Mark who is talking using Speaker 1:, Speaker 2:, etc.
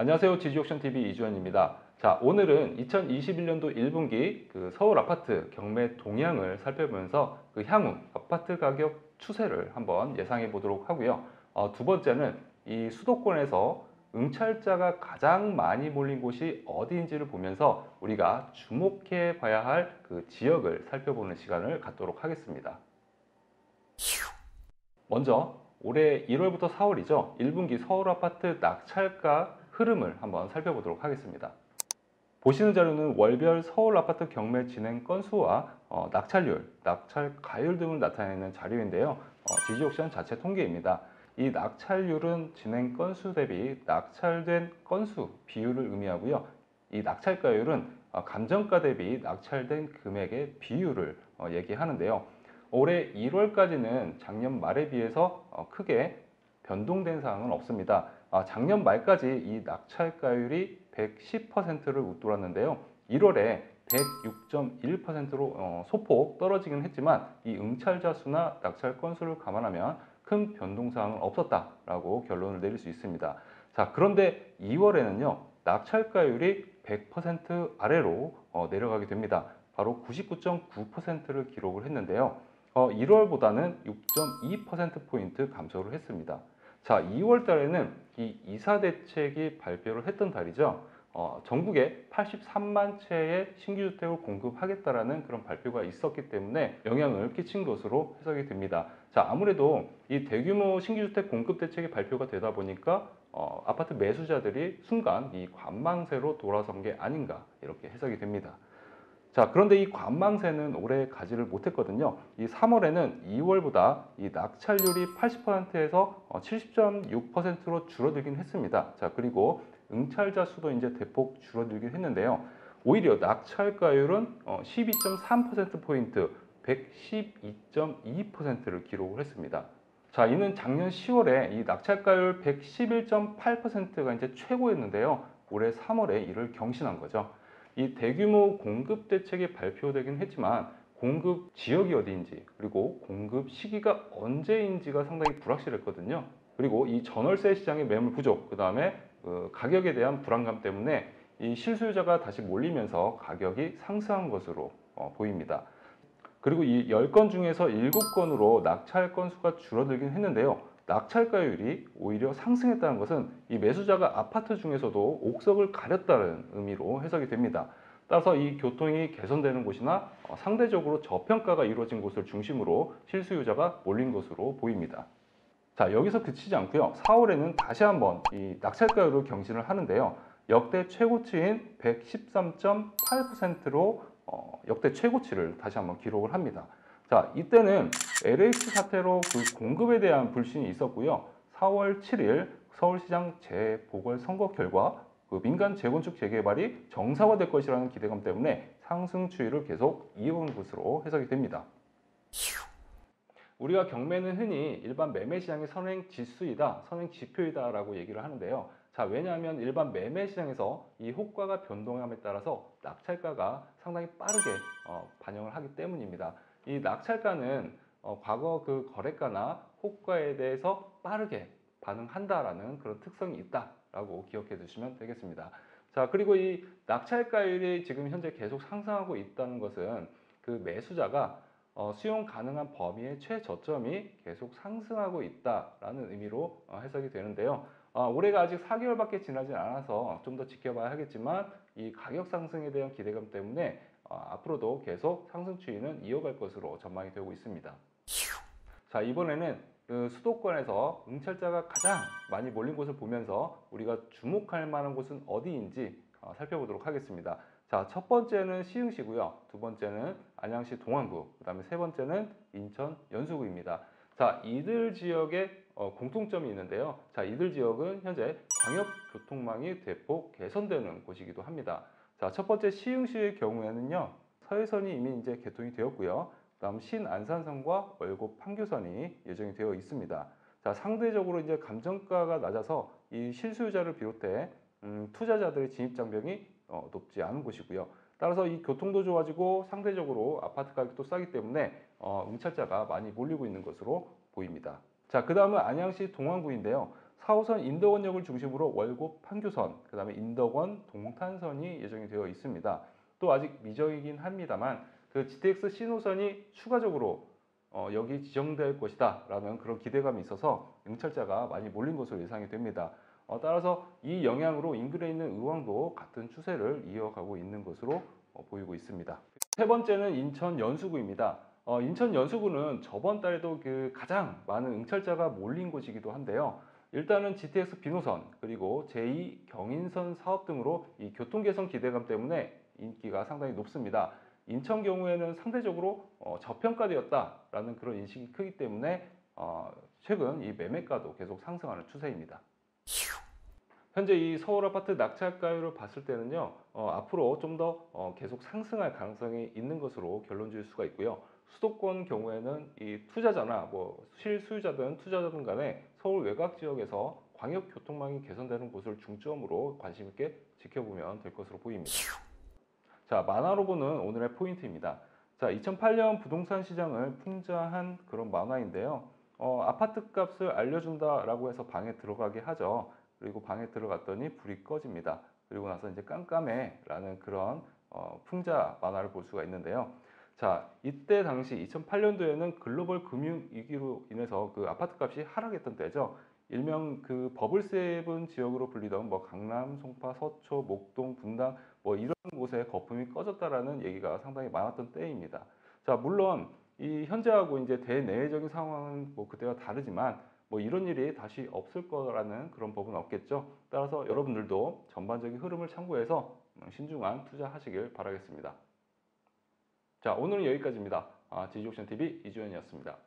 Speaker 1: 안녕하세요. 지지옥션TV 이주환입니다. 자, 오늘은 2021년도 1분기 서울 아파트 경매 동향을 살펴보면서 향후 아파트 가격 추세를 한번 예상해 보도록 하고요. 두 번째는 이 수도권에서 응찰자가 가장 많이 몰린 곳이 어디인지를 보면서 우리가 주목해 봐야 할 그 지역을 살펴보는 시간을 갖도록 하겠습니다. 먼저 올해 1월부터 4월이죠. 1분기 서울 아파트 낙찰가 흐름을 한번 살펴보도록 하겠습니다. 보시는 자료는 월별 서울 아파트 경매 진행 건수와 낙찰률, 낙찰가율 등을 나타내는 자료인데요. 지지옥션 자체 통계입니다. 이 낙찰률은 진행 건수 대비 낙찰된 건수 비율을 의미하고요. 이 낙찰가율은 감정가 대비 낙찰된 금액의 비율을 얘기하는데요. 올해 1월까지는 작년 말에 비해서 크게 변동된 사항은 없습니다. 작년 말까지 이 낙찰가율이 110%를 웃돌았는데요. 1월에 106.1%로 소폭 떨어지긴 했지만 이 응찰자 수나 낙찰 건수를 감안하면 큰 변동사항은 없었다라고 결론을 내릴 수 있습니다. 자, 그런데 2월에는요, 낙찰가율이 100% 아래로 내려가게 됩니다. 바로 99.9%를 기록을 했는데요. 1월보다는 6.2%포인트 감소를 했습니다. 자, 2월 달에는 이 이사 대책이 발표를 했던 달이죠. 전국에 83만 채의 신규 주택을 공급하겠다라는 그런 발표가 있었기 때문에 영향을 끼친 것으로 해석이 됩니다. 자, 아무래도 이 대규모 신규 주택 공급 대책이 발표가 되다 보니까 아파트 매수자들이 순간 이 관망세로 돌아선 게 아닌가 이렇게 해석이 됩니다. 자, 그런데 이 관망세는 오래 가지를 못했거든요. 이 3월에는 2월보다 이 낙찰률이 80%에서 70.6%로 줄어들긴 했습니다. 자, 그리고 응찰자 수도 이제 대폭 줄어들긴 했는데요. 오히려 낙찰가율은 12.3%포인트, 112.2%를 기록을 했습니다. 자, 이는 작년 10월에 이 낙찰가율 111.8%가 이제 최고였는데요. 올해 3월에 이를 경신한 거죠. 이 대규모 공급 대책이 발표되긴 했지만 공급 지역이 어디인지 그리고 공급 시기가 언제인지가 상당히 불확실했거든요. 그리고 이 전월세 시장의 매물 부족, 그 다음에 가격에 대한 불안감 때문에 이 실수요자가 다시 몰리면서 가격이 상승한 것으로 보입니다. 그리고 이 10건 중에서 7건으로 낙찰 건수가 줄어들긴 했는데요. 낙찰가율이 오히려 상승했다는 것은 이 매수자가 아파트 중에서도 옥석을 가렸다는 의미로 해석이 됩니다. 따라서 이 교통이 개선되는 곳이나 상대적으로 저평가가 이루어진 곳을 중심으로 실수요자가 몰린 것으로 보입니다. 자, 여기서 그치지 않고요. 4월에는 다시 한번 이 낙찰가율을 경신을 하는데요. 역대 최고치인 113.8%로 역대 최고치를 다시 한번 기록을 합니다. 자, 이때는 LH 사태로 그 공급에 대한 불신이 있었고요. 4월 7일 서울시장 재보궐선거 결과 그 민간 재건축 재개발이 정상화될 것이라는 기대감 때문에 상승 추이를 계속 이어온 것으로 해석이 됩니다. 우리가 경매는 흔히 일반 매매 시장의 선행 지수이다, 선행 지표이다 라고 얘기를 하는데요. 자, 왜냐하면 일반 매매 시장에서 이 호가가 변동함에 따라서 낙찰가가 상당히 빠르게 반영을 하기 때문입니다. 이 낙찰가는 과거 그 거래가나 호가에 대해서 빠르게 반응한다라는 그런 특성이 있다라고 기억해 두시면 되겠습니다. 자, 그리고 이 낙찰가율이 지금 현재 계속 상승하고 있다는 것은 그 매수자가 수용 가능한 범위의 최저점이 계속 상승하고 있다라는 의미로 해석이 되는데요. 올해가 아직 4개월밖에 지나지 않아서 좀 더 지켜봐야 하겠지만 이 가격 상승에 대한 기대감 때문에 앞으로도 계속 상승 추이는 이어갈 것으로 전망이 되고 있습니다. 자, 이번에는 그 수도권에서 응찰자가 가장 많이 몰린 곳을 보면서 우리가 주목할 만한 곳은 어디인지 살펴보도록 하겠습니다. 자, 첫 번째는 시흥시고요. 두 번째는 안양시 동안구, 그 다음에 세 번째는 인천 연수구입니다. 자, 이들 지역에 공통점이 있는데요. 자, 이들 지역은 현재 광역교통망이 대폭 개선되는 곳이기도 합니다. 자, 첫 번째 시흥시의 경우에는요, 서해선이 이미 이제 개통이 되었고요. 다음 신안산선과 월곡 판교선이 예정이 되어 있습니다. 자, 상대적으로 이제 감정가가 낮아서 이 실수요자를 비롯해 투자자들의 진입 장벽이 높지 않은 곳이고요. 따라서 이 교통도 좋아지고 상대적으로 아파트 가격도 싸기 때문에 응찰자가 많이 몰리고 있는 것으로 보입니다. 자, 그 다음은 안양시 동안구인데요. 4호선 인덕원역을 중심으로 월곡 판교선, 그다음에 인덕원 동탄선이 예정이 되어 있습니다. 또 아직 미정이긴 합니다만 그 GTX 신호선이 추가적으로 여기 지정될 것이다라는 그런 기대감이 있어서 응찰자가 많이 몰린 것으로 예상이 됩니다. 따라서 이 영향으로 인근에 있는 의왕도 같은 추세를 이어가고 있는 것으로 보이고 있습니다. 세 번째는 인천 연수구입니다. 인천 연수구는 저번 달에도 그 가장 많은 응찰자가 몰린 곳이기도 한데요. 일단은 GTX 비노선 그리고 제2 경인선 사업 등으로 이 교통 개선 기대감 때문에 인기가 상당히 높습니다. 인천 경우에는 상대적으로 저평가되었다라는 그런 인식이 크기 때문에 최근 이 매매가도 계속 상승하는 추세입니다. 현재 이 서울 아파트 낙찰가율을 봤을 때는요, 앞으로 좀 더 계속 상승할 가능성이 있는 것으로 결론 지을 수가 있고요. 수도권 경우에는 이 투자자나 뭐 실수요자든 투자자든 간에 서울 외곽 지역에서 광역 교통망이 개선되는 곳을 중점으로 관심 있게 지켜보면 될 것으로 보입니다. 자, 만화로 보는 오늘의 포인트입니다. 자, 2008년 부동산 시장을 풍자한 그런 만화인데요. 아파트 값을 알려준다라고 해서 방에 들어가게 하죠. 그리고 방에 들어갔더니 불이 꺼집니다. 그리고 나서 이제 깜깜해라는 그런 풍자 만화를 볼 수가 있는데요. 자, 이때 당시 2008년도에는 글로벌 금융 위기로 인해서 그 아파트 값이 하락했던 때죠. 일명 그 버블세븐 지역으로 불리던 뭐 강남, 송파, 서초, 목동, 분당 뭐 이런 곳에 거품이 꺼졌다라는 얘기가 상당히 많았던 때입니다. 자, 물론 이 현재하고 이제 대내외적인 상황은 뭐 그때와 다르지만 뭐 이런 일이 다시 없을 거라는 그런 법은 없겠죠. 따라서 여러분들도 전반적인 흐름을 참고해서 신중한 투자하시길 바라겠습니다. 자, 오늘은 여기까지입니다. 지지옥션TV 이주연이었습니다.